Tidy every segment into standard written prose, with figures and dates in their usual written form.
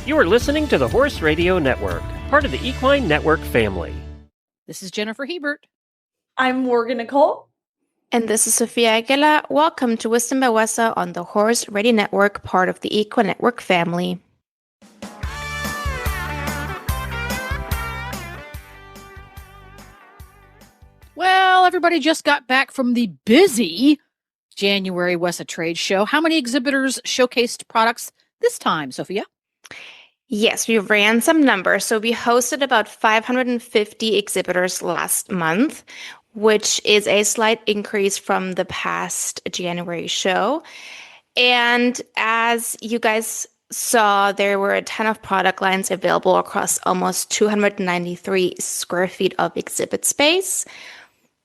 You are listening to the Horse Radio Network, part of the Equine Network family. This is Jennifer Hebert. I'm Nicole. And this is Sophia Aguilar. Welcome to Wisdom by WESA on the Horse Radio Network, part of the Equine Network family. Well, everybody just got back from the busy January WESA trade show. How many exhibitors showcased products this time, Sophia? Yes, we ran some numbers. So we hosted about 550 exhibitors last month, which is a slight increase from the past January show. And as you guys saw, there were a ton of product lines available across almost 293 square feet of exhibit space.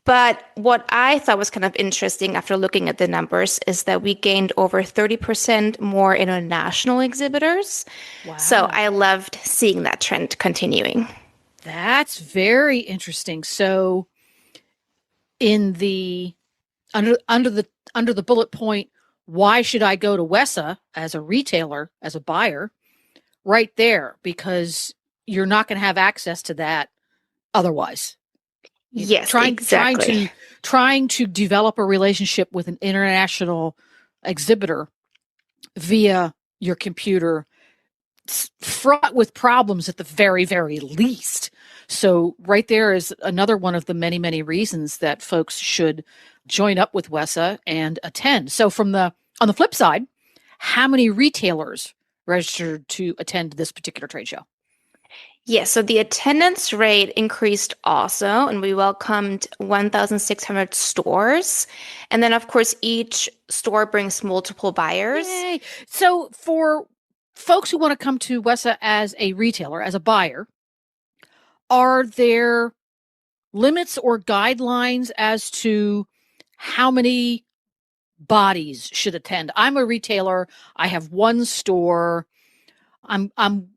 But what I thought was kind of interesting after looking at the numbers is that we gained over 30% more international exhibitors. Wow. So I loved seeing that trend continuing. That's very interesting. So in the under the bullet point, why should I go to WESA as a retailer, as a buyer, right there, because you're not going to have access to that otherwise. Yes, exactly. Trying to develop a relationship with an international exhibitor via your computer, fraught with problems at the very, very least. So right there is another one of the many, many reasons that folks should join up with WESA and attend. So on the flip side, how many retailers registered to attend this particular trade show? Yes, so the attendance rate increased also, and we welcomed 1,600 stores. And then, of course, each store brings multiple buyers. Yay. So for folks who want to come to WESA as a retailer, as a buyer, are there limits or guidelines as to how many bodies should attend? I'm a retailer. I have one store. I'm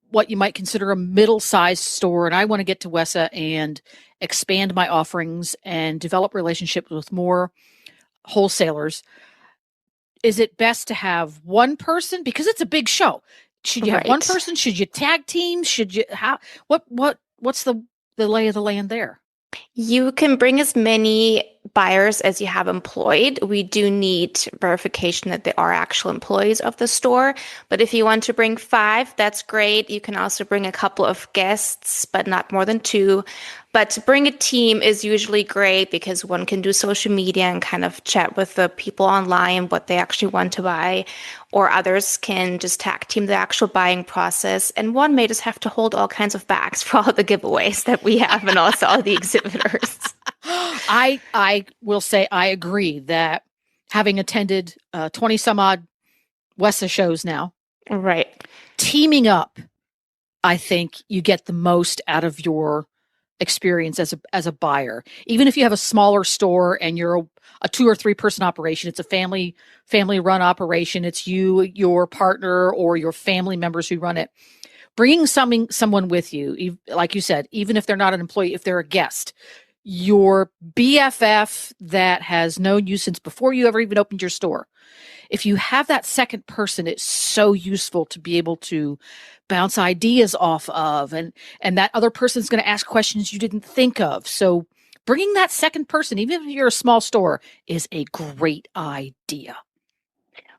what you might consider a middle-sized store, and I want to get to WESA and expand my offerings and develop relationships with more wholesalers. Is it best to have one person? Because it's a big show. Should you have one person? Should you tag teams? Should you what's the lay of the land there? You can bring as many buyers as you have employed. We do need verification that they are actual employees of the store. But if you want to bring 5, that's great. You can also bring a couple of guests, but not more than 2. But to bring a team is usually great because one can do social media and kind of chat with the people online what they actually want to buy, or others can just tag team the actual buying process. And one may just have to hold all kinds of bags for all the giveaways that we have and also all the exhibitors. I will say I agree that having attended 20 some odd WESA shows now, right, teaming up, I think you get the most out of your experience as a buyer. Even if you have a smaller store and you're a 2 or 3 person operation, it's a family run operation. It's you, your partner, or your family members who run it. Bringing someone with you, like you said, even if they're not an employee, if they're a guest, your BFF that has known you since before you ever even opened your store. If you have that second person, it's so useful to be able to bounce ideas off of, and that other person's going to ask questions you didn't think of. So bringing that second person, even if you're a small store, is a great idea.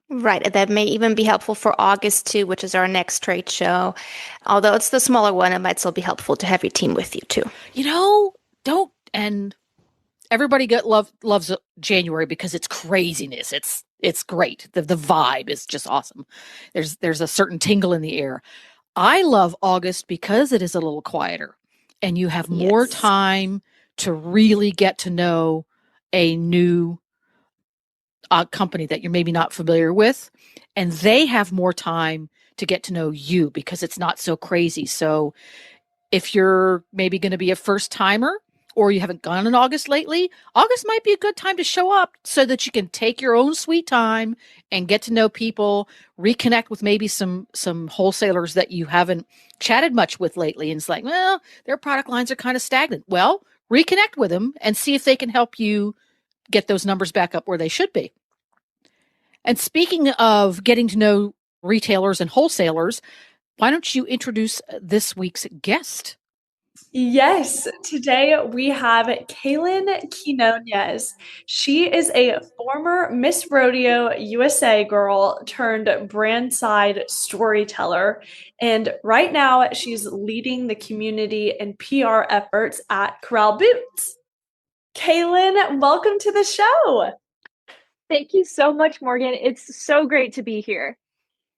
Right. That may even be helpful for August too, which is our next trade show. Although it's the smaller one, it might still be helpful to have your team with you too. And everybody loves January because it's craziness. It's great. The vibe is just awesome. There's a certain tingle in the air. I love August because it is a little quieter and you have more time to really get to know a new company that you're maybe not familiar with, and they have more time to get to know you because it's not so crazy. So if you're maybe going to be a first timer, or you haven't gone in August lately, August might be a good time to show up so that you can take your own sweet time and get to know people, reconnect with maybe some wholesalers that you haven't chatted much with lately. And it's like, well, their product lines are kind of stagnant. Well, reconnect with them and see if they can help you get those numbers back up where they should be. And speaking of getting to know retailers and wholesalers, Why don't you introduce this week's guest? Yes, today we have Kaelanne Quinonez. She is a former Miss Rodeo USA girl turned brand side storyteller. And right now she's leading the community and PR efforts at Corral Boots. Kaelanne, welcome to the show. Thank you so much, Morgan. It's so great to be here.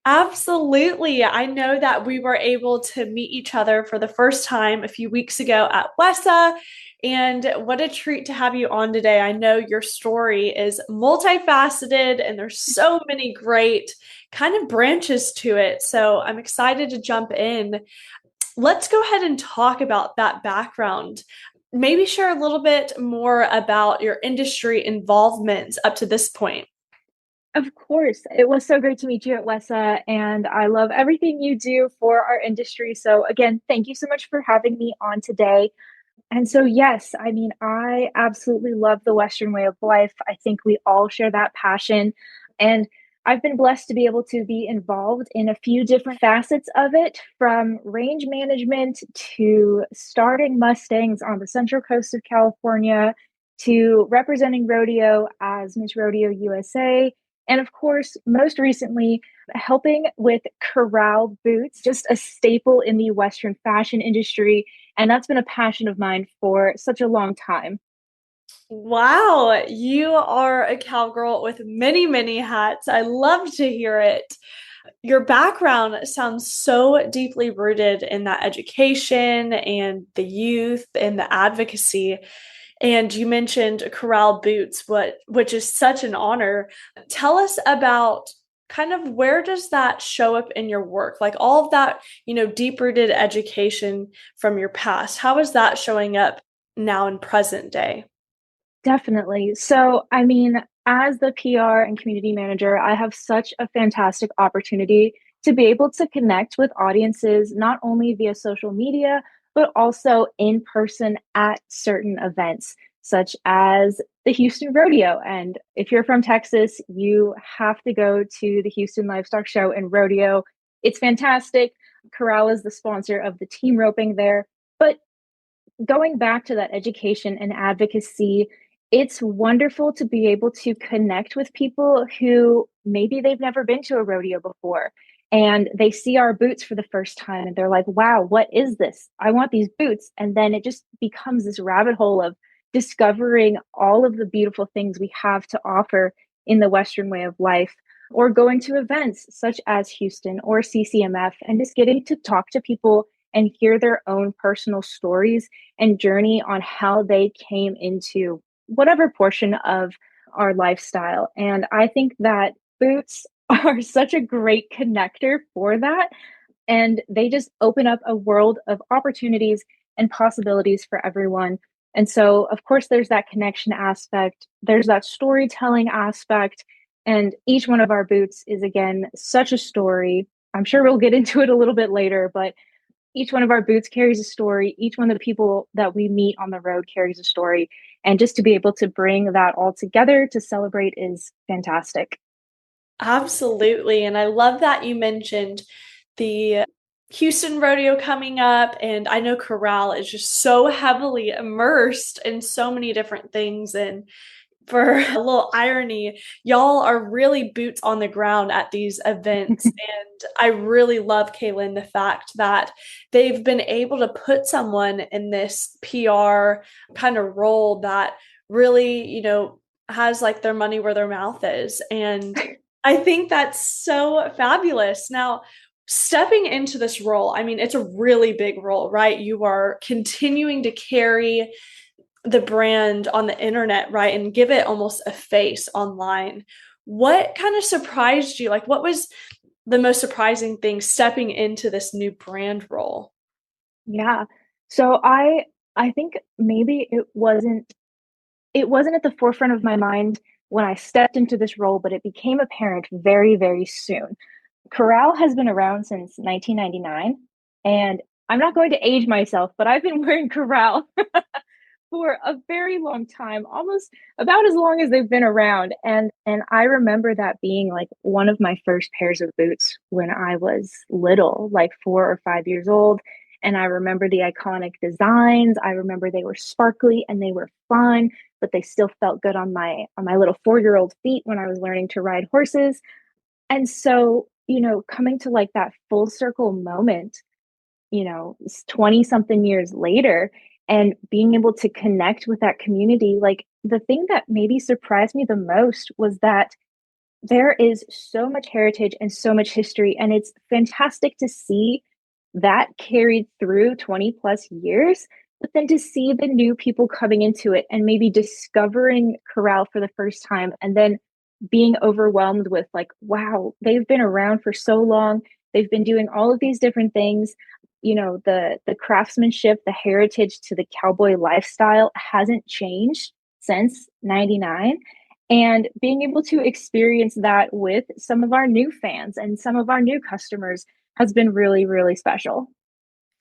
Absolutely. I know that we were able to meet each other for the first time a few weeks ago at WESA. And what a treat to have you on today. I know your story is multifaceted and there's so many great kind of branches to it. So I'm excited to jump in. Let's go ahead and talk about that background. Maybe share a little bit more about your industry involvement up to this point. Of course, it was so great to meet you at WESA, and I love everything you do for our industry. So, again, thank you so much for having me on today. And so, yes, I mean, I absolutely love the Western way of life. I think we all share that passion. And I've been blessed to be able to be involved in a few different facets of it, from range management to starting Mustangs on the central coast of California to representing rodeo as Miss Rodeo USA. And of course, most recently, helping with Corral boots, just a staple in the Western fashion industry. And that's been a passion of mine for such a long time. Wow, you are a cowgirl with many, many hats. I love to hear it. Your background sounds so deeply rooted in that education and the youth and the advocacy. And you mentioned Corral Boots, which is such an honor. Tell us about kind of where does that show up in your work? Like all of that, deep-rooted education from your past. How is that showing up now in present day? Definitely. So, I mean, as the PR and community manager, I have such a fantastic opportunity to be able to connect with audiences, not only via social media, but also in person at certain events, such as the Houston Rodeo. And if you're from Texas, you have to go to the Houston Livestock Show and Rodeo. It's fantastic. Corral is the sponsor of the team roping there. But going back to that education and advocacy, it's wonderful to be able to connect with people who maybe they've never been to a rodeo before and they see our boots for the first time and they're like, wow, what is this? I want these boots. And then it just becomes this rabbit hole of discovering all of the beautiful things we have to offer in the Western way of life, or going to events such as Houston or CCMF and just getting to talk to people and hear their own personal stories and journey on how they came into whatever portion of our lifestyle. And I think that boots are such a great connector for that. And they just open up a world of opportunities and possibilities for everyone. And so, of course, there's that connection aspect, there's that storytelling aspect. And each one of our boots is, again, such a story. I'm sure we'll get into it a little bit later, but each one of our boots carries a story. Each one of the people that we meet on the road carries a story. And just to be able to bring that all together to celebrate is fantastic. Absolutely. And I love that you mentioned the Houston rodeo coming up. And I know Corral is just so heavily immersed in so many different things. And for a little irony, y'all are really boots on the ground at these events. And I really love, Kaelanne, the fact that they've been able to put someone in this PR kind of role that really, has like their money where their mouth is. And I think that's so fabulous. Now, stepping into this role, I mean, it's a really big role, right? You are continuing to carry the brand on the internet, right? And give it almost a face online. What kind of surprised you? Like, what was the most surprising thing stepping into this new brand role? Yeah. So I think maybe it wasn't at the forefront of my mind when I stepped into this role, but it became apparent very, very soon. Corral has been around since 1999, and I'm not going to age myself, but I've been wearing Corral for a very long time, almost about as long as they've been around. And I remember that being like one of my first pairs of boots when I was little, like 4 or 5 years old. And I remember the iconic designs. I remember they were sparkly and they were fun, but they still felt good on my little 4-year-old feet when I was learning to ride horses. And so, coming to like that full circle moment, 20 something years later, and being able to connect with that community, like the thing that maybe surprised me the most was that there is so much heritage and so much history, and it's fantastic to see that carried through 20 plus years, but then to see the new people coming into it and maybe discovering Corral for the first time, and then being overwhelmed with like, wow, they've been around for so long. They've been doing all of these different things. The craftsmanship, the heritage to the cowboy lifestyle hasn't changed since 99. And being able to experience that with some of our new fans and some of our new customers has been really, really special.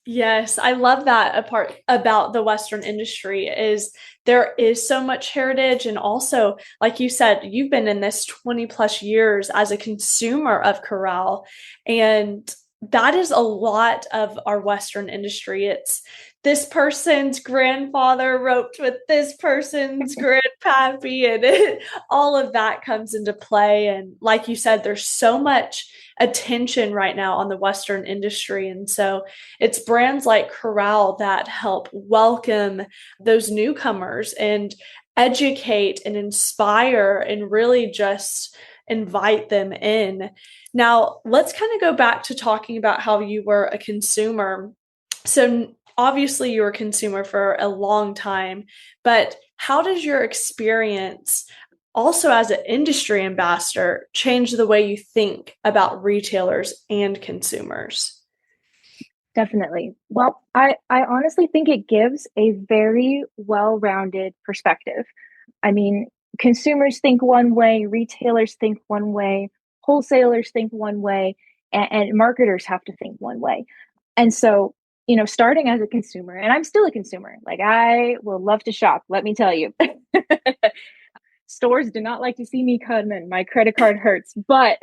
Yes, I love that a part about the Western industry is there is so much heritage. And also, like you said, you've been in this 20 plus years as a consumer of Corral. And that is a lot of our Western industry. It's this person's grandfather roped with this person's grandpappy, and all of that comes into play. And like you said, there's so much attention right now on the Western industry. And so it's brands like Corral that help welcome those newcomers and educate and inspire and really just invite them in. Now, let's kind of go back to talking about how you were a consumer. So obviously you were a consumer for a long time, but how does your experience also as an industry ambassador change the way you think about retailers and consumers? Definitely. Well, I honestly think it gives a very well-rounded perspective. I mean, consumers think one way, retailers think one way, wholesalers think one way, and marketers have to think one way. And so, starting as a consumer, and I'm still a consumer, like I will love to shop, let me tell you. Stores do not like to see me come in. My credit card hurts, but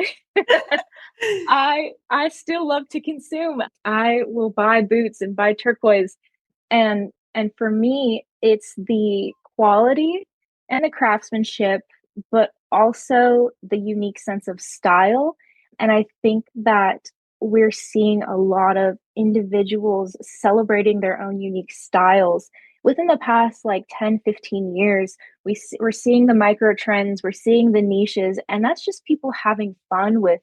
I still love to consume. I will buy boots and buy turquoise, and for me, it's the quality and the craftsmanship, but also the unique sense of style. And I think that we're seeing a lot of individuals celebrating their own unique styles within the past like 10, 15 years. We're seeing the micro trends, we're seeing the niches, and that's just people having fun with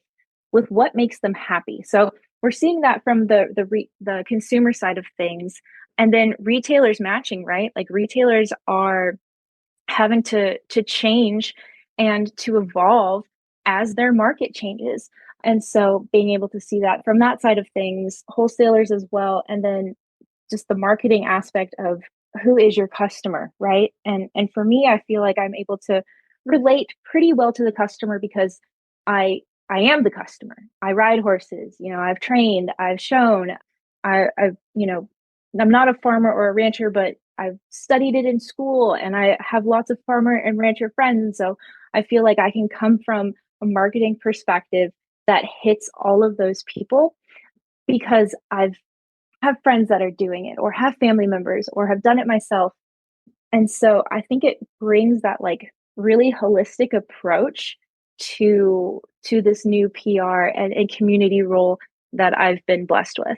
what makes them happy. So we're seeing that from the consumer side of things, and then retailers matching, right? Like retailers are having to change and to evolve as their market changes. And so being able to see that from that side of things, wholesalers as well, and then just the marketing aspect of who is your customer, right? And for me, I feel like I'm able to relate pretty well to the customer because I am the customer. I ride horses, I've trained, I've shown, I've, I'm not a farmer or a rancher, but I've studied it in school and I have lots of farmer and rancher friends. So I feel like I can come from a marketing perspective that hits all of those people because I've have friends that are doing it or have family members or have done it myself. And so I think it brings that like really holistic approach to this new PR and community role that I've been blessed with.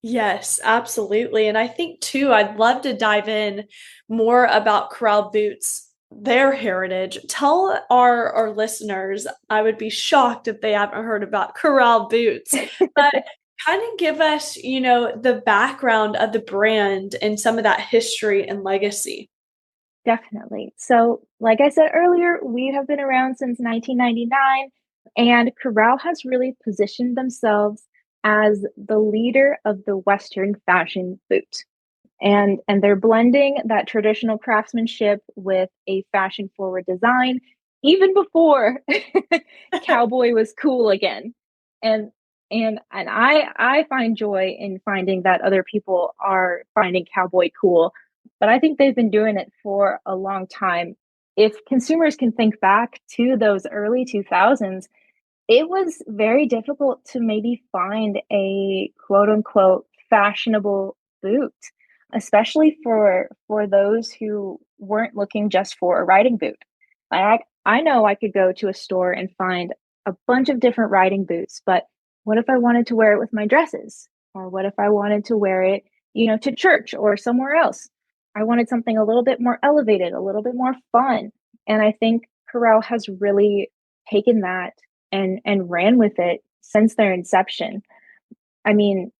Yes, absolutely. And I think too, I'd love to dive in more about Corral Boots, their heritage. Tell our listeners, I would be shocked if they haven't heard about Corral Boots, but kind of give us, the background of the brand and some of that history and legacy. Definitely. So, like I said earlier, we have been around since 1999, and Corral has really positioned themselves as the leader of the Western fashion boot. And they're blending that traditional craftsmanship with a fashion forward design, even before cowboy was cool again. And I find joy in finding that other people are finding cowboy cool but I think they've been doing it for a long time. If consumers can think back to those early 2000s, it was very difficult to maybe find a quote unquote fashionable boot, especially for those who weren't looking just for a riding boot. I know I could go to a store and find a bunch of different riding boots, but what if I wanted to wear it with my dresses? Or what if I wanted to wear it, to church or somewhere else? I wanted something a little bit more elevated, a little bit more fun. And I think Corral has really taken that and ran with it since their inception. I mean,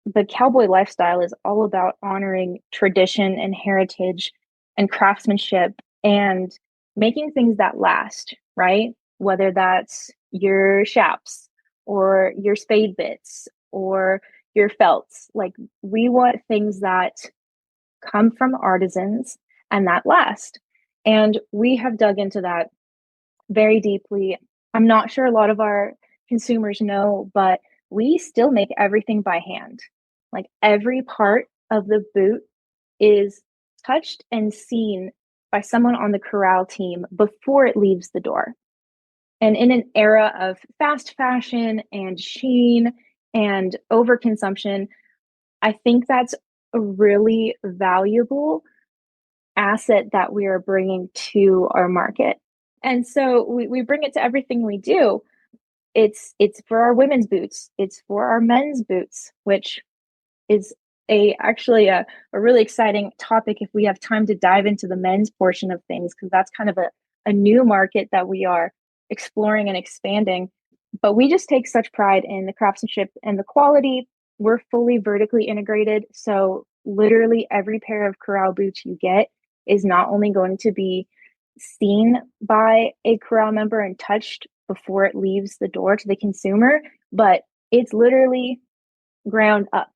the cowboy lifestyle is all about honoring tradition and heritage and craftsmanship and making things that last, right? Whether that's your chaps or your spade bits or your felts. Like, we want things that come from artisans and that last. And we have dug into that very deeply. I'm not sure a lot of our consumers know, but we still make everything by hand. Like, every part of the boot is touched and seen by someone on the Corral team before it leaves the door. And in an era of fast fashion and sheen and overconsumption, I think that's a really valuable asset that we are bringing to our market. And so we bring it to everything we do. It's for our women's boots. It's for our men's boots, which is actually a really exciting topic if we have time to dive into the men's portion of things, because that's kind of a new market that we are exploring and expanding. But we just take such pride in the craftsmanship and the quality. We're fully vertically integrated. So literally every pair of Corral boots you get is not only going to be seen by a Corral member and touched before it leaves the door to the consumer, but it's literally ground up,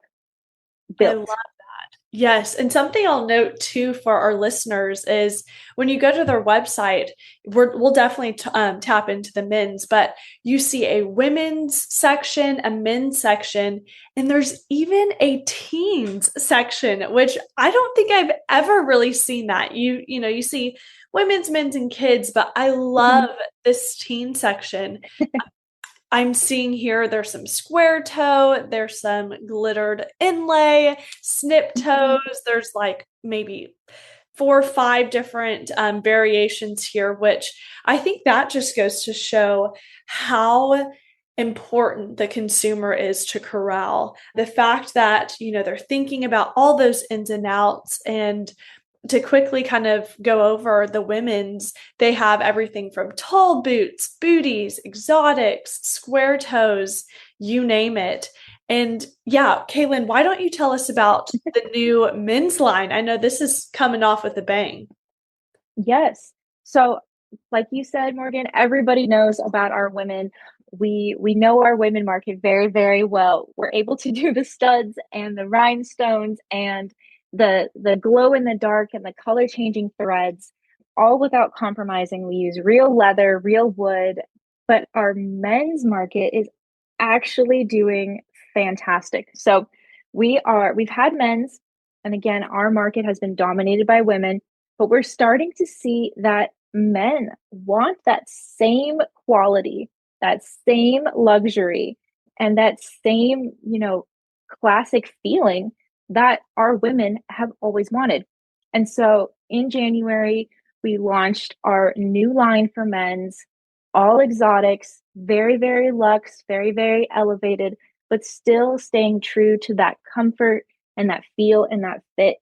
built. I love that. Yes. And something I'll note too for our listeners is when you go to their website, we'll definitely tap into the men's, but you see a women's section, a men's section, and there's even a teens section, which I don't think I've ever really seen that. You see women's, men's, and kids, but I love this teen section. I'm seeing here there's some square toe, there's some glittered inlay, snip toes. There's like maybe 4 or 5 different variations here, which I think that just goes to show how important the consumer is to Corral. The fact that, they're thinking about all those ins and outs. And to quickly kind of go over the women's, they have everything from tall boots, booties, exotics, square toes, you name it. And yeah, Kaelanne, why don't you tell us about the new men's line? I know this is coming off with a bang. Yes. So like you said, Morgan, everybody knows about our women. We know our women market very, very well. We're able to do the studs and the rhinestones and the glow in the dark and the color changing threads, all without compromising. We use real leather, real wood, but our men's market is actually doing fantastic. So we've had men's, and again, our market has been dominated by women, but we're starting to see that men want that same quality, that same luxury, and that same, classic feeling that our women have always wanted. And so in January, we launched our new line for men's, all exotics, very, very luxe, very, very elevated, but still staying true to that comfort and that feel and that fit.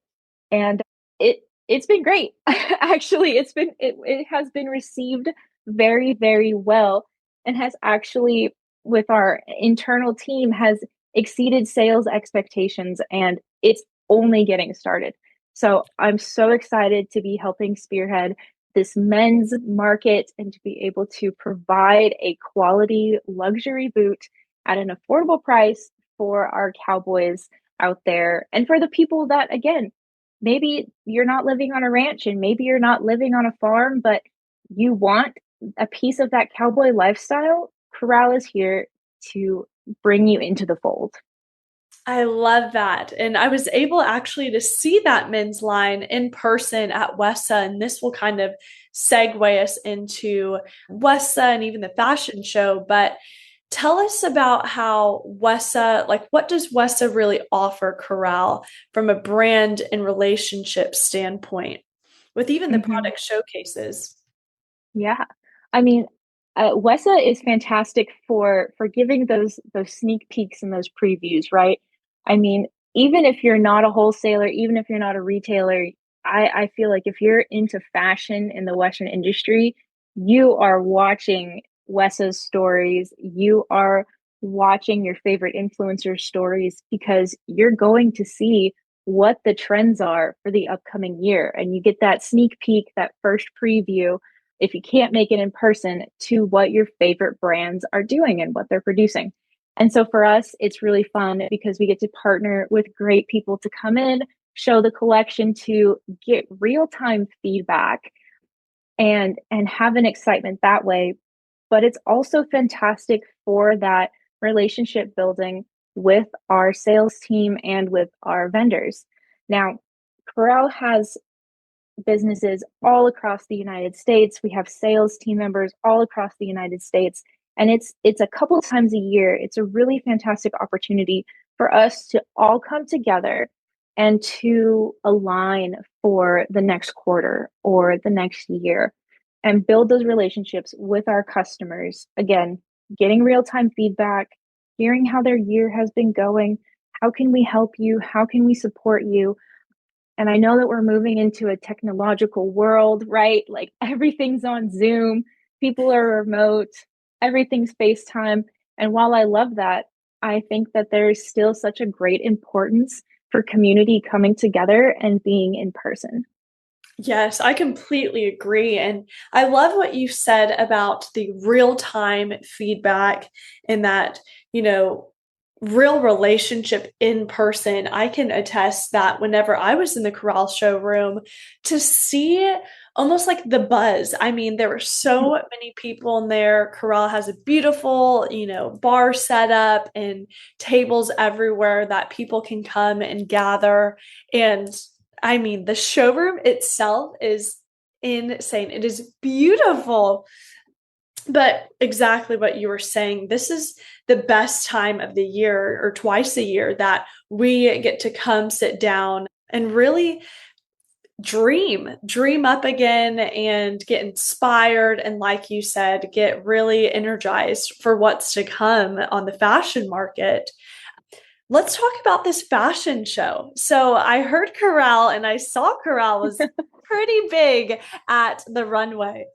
And it's been great. Actually, it has been received very, very well, and has actually, with our internal team, has exceeded sales expectations, and it's only getting started. So I'm so excited to be helping spearhead this men's market and to be able to provide a quality luxury boot at an affordable price for our cowboys out there, and for the people that, again, maybe you're not living on a ranch and maybe you're not living on a farm, but you want a piece of that cowboy lifestyle. Corral is here to bring you into the fold. I love that. And I was able actually to see that men's line in person at WESA. And this will kind of segue us into WESA and even the fashion show. But tell us about how WESA, like what does WESA really offer Corral from a brand and relationship standpoint with even the Hmm. product showcases? Yeah. I mean, WESA is fantastic for giving those sneak peeks and those previews, right? I mean, even if you're not a wholesaler, even if you're not a retailer, I feel like if you're into fashion in the Western industry, you are watching WESA's stories, you are watching your favorite influencer stories because you're going to see what the trends are for the upcoming year. And you get that sneak peek, that first preview if you can't make it in person to what your favorite brands are doing and what they're producing. And so for us, it's really fun because we get to partner with great people to come in, show the collection, to get real-time feedback and have an excitement that way. But it's also fantastic for that relationship building with our sales team and with our vendors. Now, Corral has businesses all across the United States. We have sales team members all across the United States. And it's a couple times a year. It's a really fantastic opportunity for us to all come together and to align for the next quarter or the next year and build those relationships with our customers. Again, getting real-time feedback, hearing how their year has been going. How can we help you? How can we support you? And I know that we're moving into a technological world, right? Like everything's on Zoom, people are remote, everything's FaceTime. And while I love that, I think that there's still such a great importance for community coming together and being in person. Yes, I completely agree. And I love what you said about the real time feedback and that, you know, real relationship in person. I can attest that whenever I was in the Corral showroom to see almost like the buzz. I mean, there were so many people in there. Corral has a beautiful, bar set up and tables everywhere that people can come and gather. And I mean, the showroom itself is insane. It is beautiful. But exactly what you were saying, this is the best time of the year or twice a year that we get to come sit down and really dream up again and get inspired. And like you said, get really energized for what's to come on the fashion market. Let's talk about this fashion show. So I heard Corral and I saw Corral was pretty big at the runway.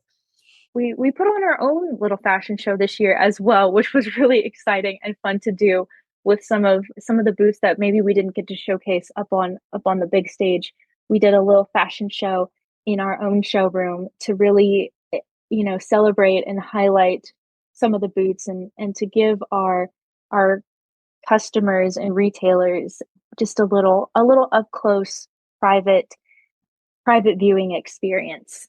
We put on our own little fashion show this year as well, which was really exciting and fun to do with some of the booths that maybe we didn't get to showcase up on the big stage. We did a little fashion show in our own showroom to really celebrate and highlight some of the booths and to give our customers and retailers just a little up close private viewing experience.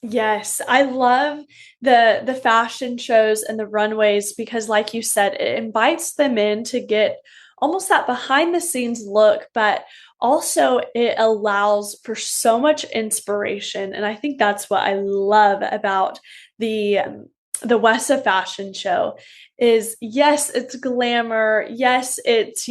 Yes, I love the fashion shows and the runways because like you said, it invites them in to get almost that behind the scenes look, but also it allows for so much inspiration. And I think that's what I love about the the WESA fashion show is yes, it's glamour. Yes, it's,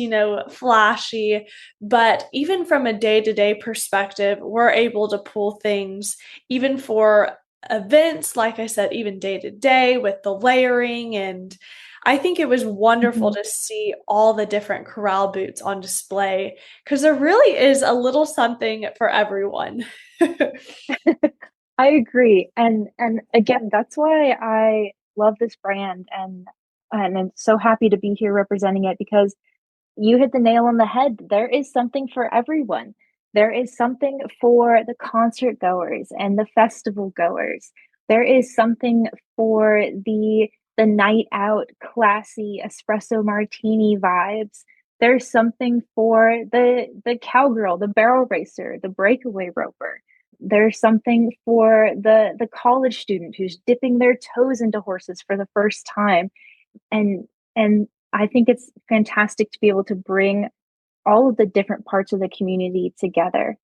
flashy, but even from a day-to-day perspective, we're able to pull things even for events, like I said, even day to day with the layering. And I think it was wonderful Mhm. to see all the different Corral boots on display because there really is a little something for everyone. I agree. And again, that's why I love this brand and I'm so happy to be here representing it because you hit the nail on the head. There is something for everyone. There is something for the concert goers and the festival goers. There is something for the night out classy espresso martini vibes. There's something for the cowgirl, the barrel racer, the breakaway roper. There's something for the college student who's dipping their toes into horses for the first time and I think it's fantastic to be able to bring all of the different parts of the community together.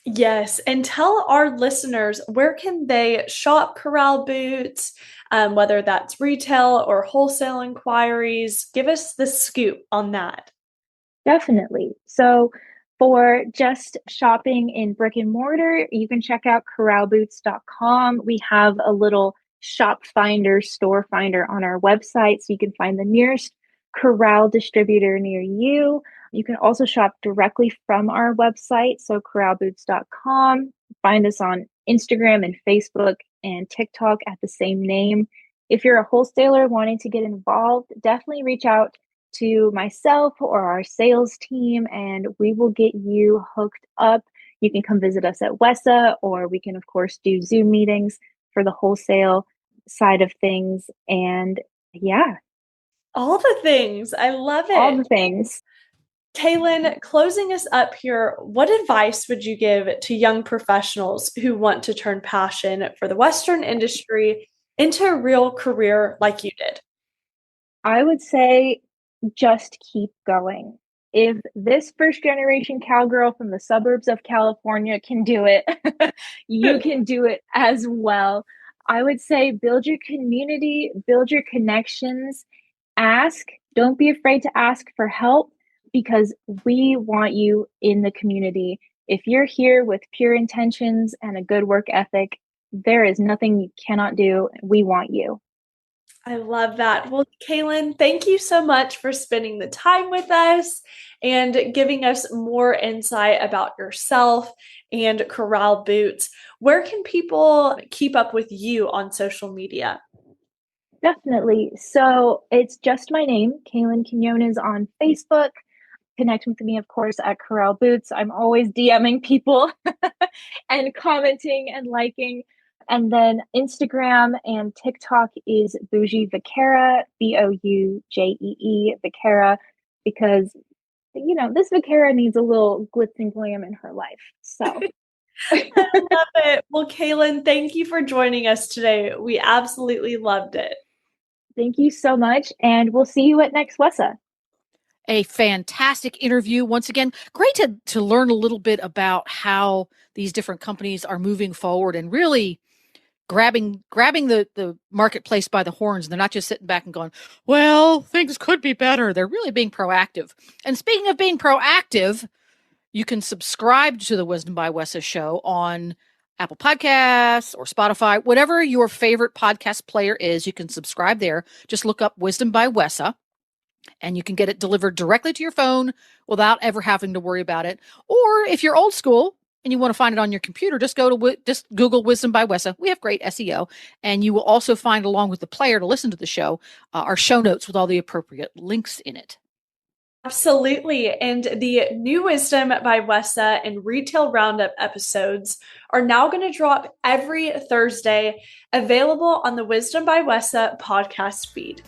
Yes, and tell our listeners, where can they shop Corral boots, whether that's retail or wholesale inquiries. Give us the scoop on that. Definitely. So for just shopping in brick and mortar, you can check out corralboots.com. We have a little shop finder, store finder on our website, so you can find the nearest Corral distributor near you. You can also shop directly from our website, so corralboots.com. Find us on Instagram and Facebook and TikTok at the same name. If you're a wholesaler wanting to get involved, definitely reach out to myself or our sales team, and we will get you hooked up. You can come visit us at WESA, or we can, of course, do Zoom meetings for the wholesale side of things. And yeah, All the things. I love it. all the things. Kaelanne, closing us up here, what advice would you give to young professionals who want to turn passion for the Western industry into a real career like you did? I would say just keep going. If this first generation cowgirl from the suburbs of California can do it, you can do it as well. I would say build your community, build your connections, ask. Don't be afraid to ask for help, because we want you in the community. If you're here with pure intentions and a good work ethic, there is nothing you cannot do. We want you. I love that. Well, Kaelanne, thank you so much for spending the time with us and giving us more insight about yourself and Corral Boots. Where can people keep up with you on social media? Definitely. So it's just my name, Kaelanne Quinonez, on Facebook. Connect with me, of course, at Corral Boots. I'm always DMing people and commenting and liking. And then Instagram and TikTok is Bougie Vaquera, Boujee Vaquera, because, this Vaquera needs a little glitz and glam in her life. So I love it. Well, Kaelanne, thank you for joining us today. We absolutely loved it. thank you so much. And we'll see you at next WESA. A fantastic interview. Once again, great to learn a little bit about how these different companies are moving forward and really grabbing the marketplace by the horns. They're not just sitting back and going, well, things could be better. They're really being proactive. And speaking of being proactive, you can subscribe to the Wisdom by WESA show on Apple Podcasts or Spotify, whatever your favorite podcast player is. You can subscribe there. Just look up Wisdom by WESA, and you can get it delivered directly to your phone without ever having to worry about it. Or if you're old school and you want to find it on your computer, just Google Wisdom by WESA. We have great SEO, and you will also find, along with the player to listen to the show, our show notes with all the appropriate links in it. Absolutely. And the new Wisdom by WESA and Retail Roundup episodes are now going to drop every Thursday, available on the Wisdom by WESA podcast feed.